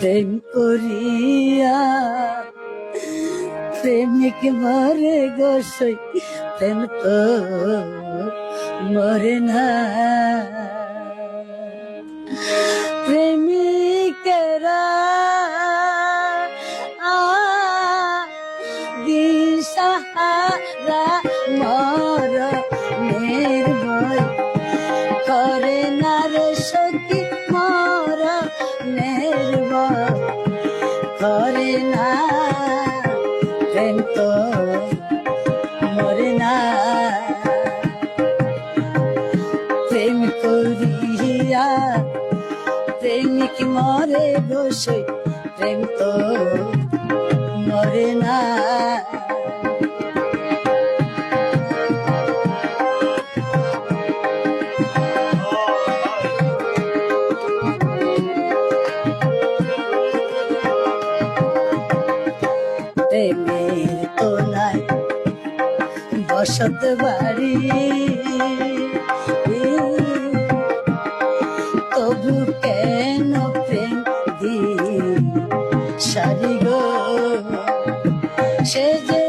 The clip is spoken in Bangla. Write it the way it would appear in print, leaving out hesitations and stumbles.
প্রেম করিয়া প্রেমিক মরে গোসই, প্রেম তো মরে না। প্রেমিকেরা দিশাহারা মরণের ভয় করে না রে সখী, মরণের ভয় করে না। প্রেম তো মরে না। প্রেম করিয়া প্রেমিক মরে গোসই, প্রেম তো মরে না। প্রেমের তো নাই বসত বাড়ি, তবু কেন প্রেম দি সারি গো, সে যে